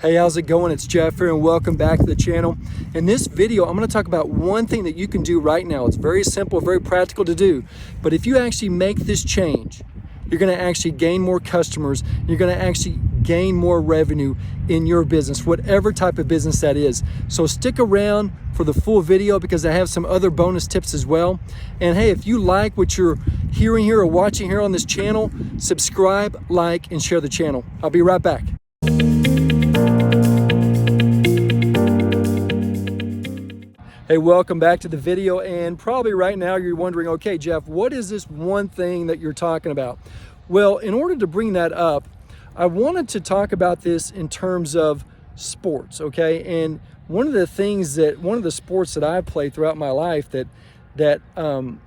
Hey, how's it going? It's Jeff here and welcome back to the channel. In this video, I'm going to talk about one thing that you can do right now. It's very simple, very practical to do. But if you actually make this change, you're going to actually gain more customers. You're going to actually gain more revenue in your business, whatever type of business that is. So stick around for the full video because I have some other bonus tips as well. And hey, if you like what you're hearing here or watching here on this channel, subscribe, like, and share the channel. I'll be right back. Hey, welcome back to the video. And probably right now you're wondering, okay, Jeff, what is this one thing that you're talking about? Well, in order to bring that up, I wanted to talk about this in terms of sports, okay? And one of the sports that I've played throughout my life that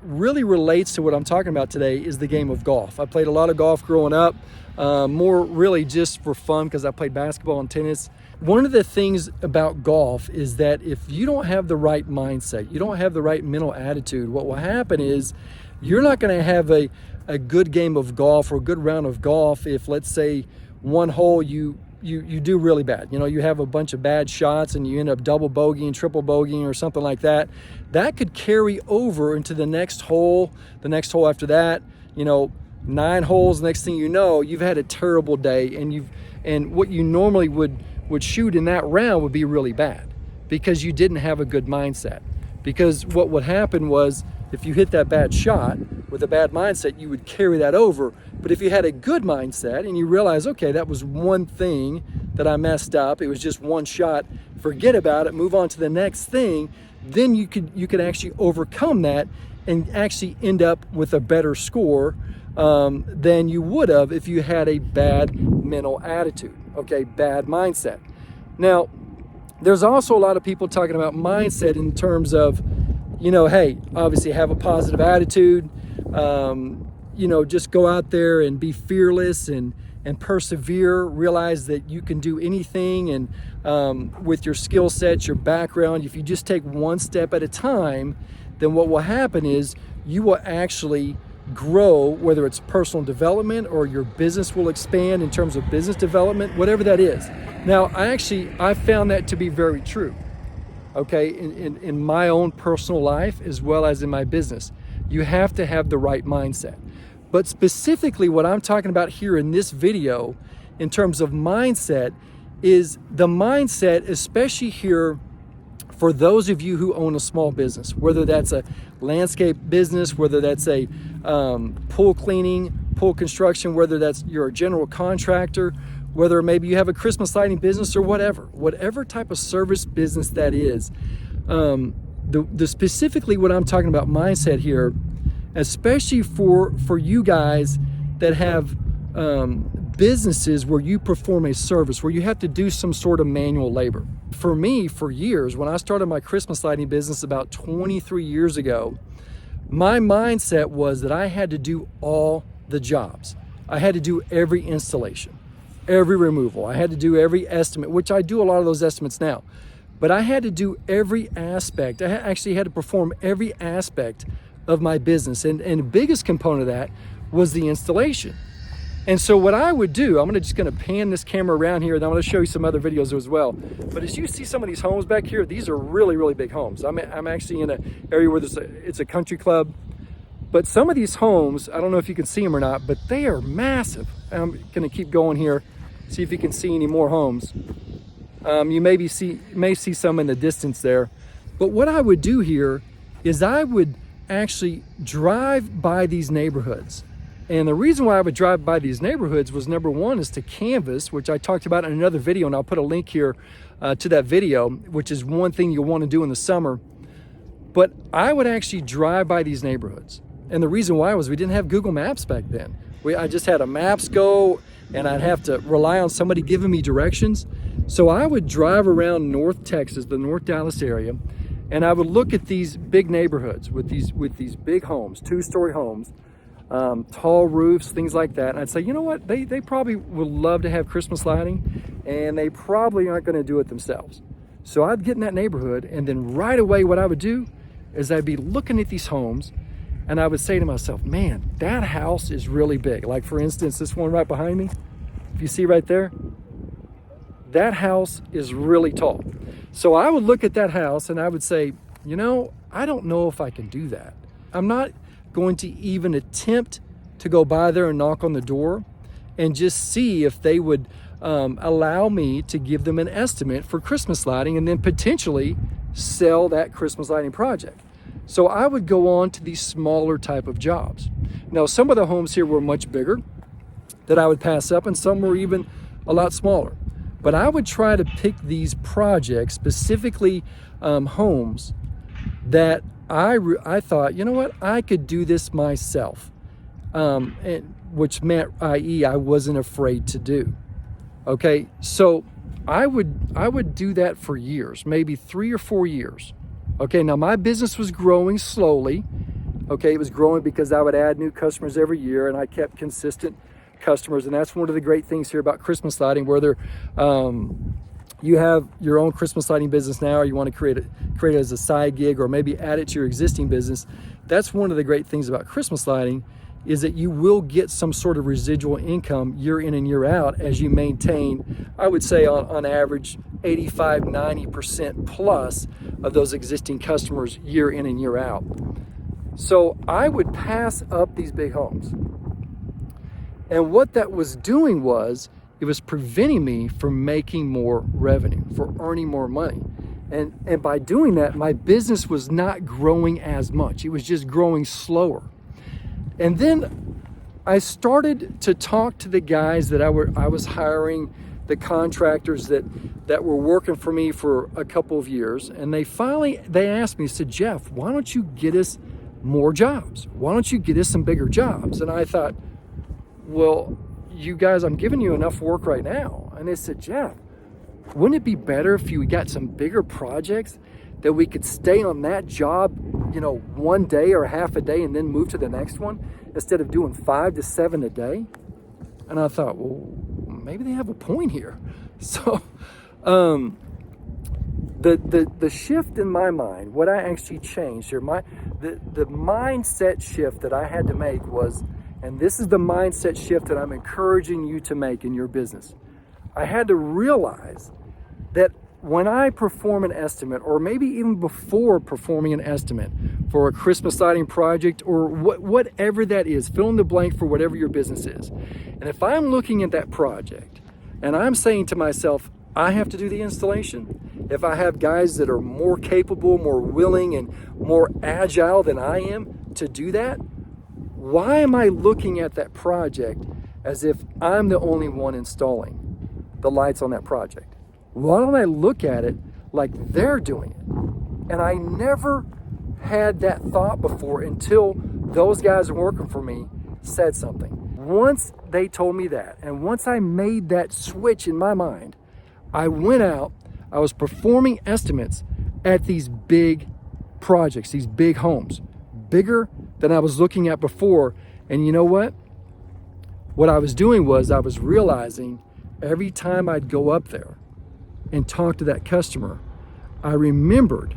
really relates to what I'm talking about today is the game of golf. I played a lot of golf growing up, more really just for fun because I played basketball and tennis. One of the things about golf is that if you don't have the right mindset, you don't have the right mental attitude, what will happen is you're not going to have a good game of golf or a good round of golf if, let's say, one hole you do really bad. You know, you have a bunch of bad shots and you end up double bogeying, triple bogeying or something like that. That could carry over into the next hole after that, 9 holes. Next thing you know, you've had a terrible day and what you normally would shoot in that round would be really bad because you didn't have a good mindset. Because what would happen was if you hit that bad shot with a bad mindset, you would carry that over. But if you had a good mindset and you realize, okay, that was one thing that I messed up, it was just one shot, forget about it, move on to the next thing, then you could actually overcome that and actually end up with a better score than you would have if you had a bad mental attitude, okay, bad mindset. Now, there's also a lot of people talking about mindset in terms of, hey, obviously have a positive attitude, just go out there and be fearless and persevere, realize that you can do anything and with your skill sets, your background, if you just take one step at a time, then what will happen is you will actually grow, whether it's personal development or your business will expand in terms of business development, whatever that is. Now, I found that to be very true, okay, in my own personal life as well as in my business. You have to have the right mindset. But specifically what I'm talking about here in this video in terms of mindset is the mindset, especially here for those of you who own a small business, whether that's a landscape business, whether that's a pool cleaning, pool construction, whether that's you're a general contractor, whether maybe you have a Christmas lighting business or whatever type of service business that is. The specifically what I'm talking about mindset here, especially for you guys that have businesses where you perform a service, where you have to do some sort of manual labor. For me, for years, when I started my Christmas lighting business about 23 years ago, my mindset was that I had to do all the jobs. I had to do every installation, every removal. I had to do every estimate, which I do a lot of those estimates now. But I had to do every aspect. I actually had to perform every aspect of my business. And the biggest component of that was the installation. And so what I would do, I'm just gonna pan this camera around here and I'm gonna show you some other videos as well. But as you see some of these homes back here, these are really, really big homes. I'm actually in an area where it's a country club. But some of these homes, I don't know if you can see them or not, but they are massive. I'm gonna keep going here, see if you can see any more homes. You may see some in the distance there. But what I would do here is I would actually drive by these neighborhoods. And the reason why I would drive by these neighborhoods was, number one, is to canvas, which I talked about in another video, and I'll put a link here to that video, which is one thing you'll want to do in the summer. But I would actually drive by these neighborhoods. And the reason why was we didn't have Google Maps back then. I just had a Maps go, and I'd have to rely on somebody giving me directions. So I would drive around North Texas, the North Dallas area, and I would look at these big neighborhoods with these big homes, 2-story homes, tall roofs, things like that. And I'd say, you know what, they probably would love to have Christmas lighting and they probably aren't going to do it themselves. So I'd get in that neighborhood and then right away what I would do is I'd be looking at these homes and I would say to myself, man, that house is really big. Like for instance, this one right behind me, if you see right there, that house is really tall. So I would look at that house and I would say, I don't know if I can do that. I'm not going to even attempt to go by there and knock on the door and just see if they would allow me to give them an estimate for Christmas lighting and then potentially sell that Christmas lighting project. So I would go on to these smaller type of jobs. Now, some of the homes here were much bigger that I would pass up, and some were even a lot smaller. But I would try to pick these projects, specifically homes, that I thought, I could do this myself, which meant, i.e., I wasn't afraid to do. Okay, so I would do that for years, maybe 3 or 4 years. Okay, now my business was growing slowly. Okay, it was growing because I would add new customers every year, and I kept consistent customers. And that's one of the great things here about Christmas lighting, whether you have your own Christmas lighting business now, or you want to create it as a side gig, or maybe add it to your existing business. That's one of the great things about Christmas lighting, is that you will get some sort of residual income year in and year out as you maintain, I would say on average, 85, 90% plus of those existing customers year in and year out. So I would pass up these big homes. And what that was doing was, it was preventing me from making more revenue, for earning more money. And by doing that, my business was not growing as much. It was just growing slower. And then I started to talk to the guys that I was hiring, the contractors that were working for me for a couple of years. And they asked me, said, Jeff, why don't you get us more jobs? Why don't you get us some bigger jobs? And I thought, well, you guys, I'm giving you enough work right now. And they said, Jeff, wouldn't it be better if you got some bigger projects that we could stay on that job, one day or half a day and then move to the next one instead of doing 5 to 7 a day? And I thought, well, maybe they have a point here. So the shift in my mind, what I actually changed here, the mindset shift that I had to make was, and this is the mindset shift that I'm encouraging you to make in your business. I had to realize that when I perform an estimate, or maybe even before performing an estimate for a Christmas lighting project, or whatever that is, fill in the blank for whatever your business is. And if I'm looking at that project and I'm saying to myself, I have to do the installation, if I have guys that are more capable, more willing, and more agile than I am to do that, why am I looking at that project as if I'm the only one installing the lights on that project? Why don't I look at it like they're doing it? And I never had that thought before until those guys working for me said something. Once they told me that, and once I made that switch in my mind, I went out, I was performing estimates at these big projects, these big homes, bigger than I was looking at before. And you know what? What I was doing was, I was realizing every time I'd go up there and talk to that customer, I remembered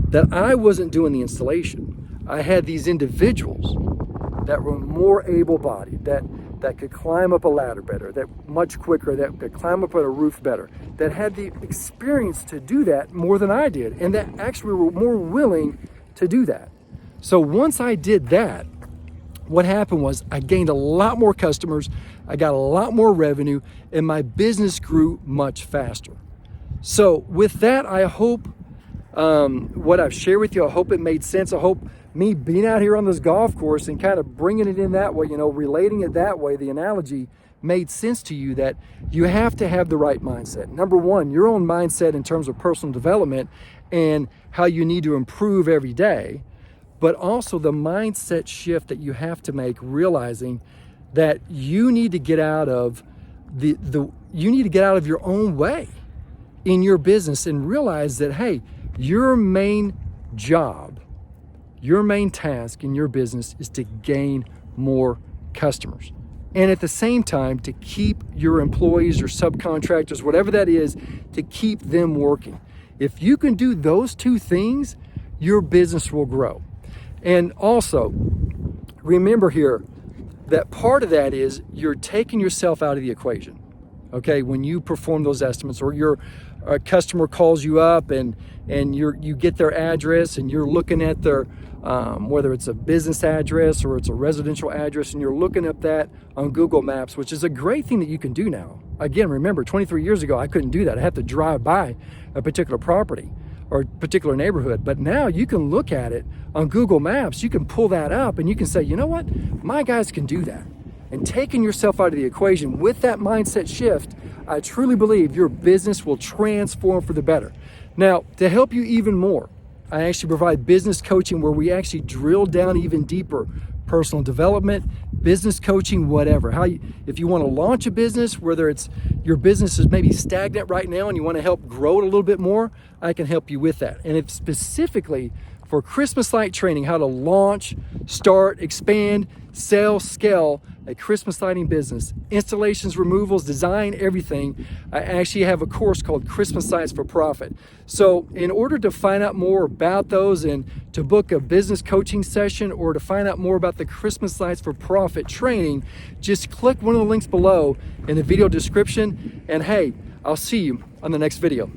that I wasn't doing the installation. I had these individuals that were more able-bodied, that could climb up a ladder better, that much quicker, that could climb up on a roof better, that had the experience to do that more than I did, and that actually were more willing to do that. So once I did that, what happened was I gained a lot more customers, I got a lot more revenue, and my business grew much faster. So with that, I hope what I've shared with you, I hope it made sense. I hope me being out here on this golf course and kind of bringing it in that way, relating it that way, the analogy made sense to you, that you have to have the right mindset. Number one, your own mindset in terms of personal development and how you need to improve every day, but also the mindset shift that you have to make, realizing that you need to get out of you need to get out of your own way in your business and realize that, hey, your main job, your main task in your business is to gain more customers. And at the same time, to keep your employees or subcontractors, whatever that is, to keep them working. If you can do those two things, your business will grow. And also, remember here that part of that is you're taking yourself out of the equation. okay, when you perform those estimates, or your customer calls you up and you get their address and you're looking at their whether it's a business address or it's a residential address, and you're looking up that on Google Maps, which is a great thing that you can do now. Again, remember, 23 years ago, I couldn't do that. I had to drive by a particular property or a particular neighborhood. But now you can look at it on Google Maps. You can pull that up and you can say, you know what? My guys can do that. And taking yourself out of the equation with that mindset shift, I truly believe your business will transform for the better. Now, to help you even more, I actually provide business coaching where we actually drill down even deeper. Personal development, business coaching, whatever. If you want to launch a business, whether it's your business is maybe stagnant right now and you want to help grow it a little bit more, I can help you with that. And if specifically for Christmas light training, how to launch, start, expand, sell, scale a Christmas lighting business, installations, removals, design, everything, I actually have a course called Christmas Lights for Profit. So in order to find out more about those and to book a business coaching session or to find out more about the Christmas Lights for Profit training, just click one of the links below in the video description. And hey, I'll see you on the next video.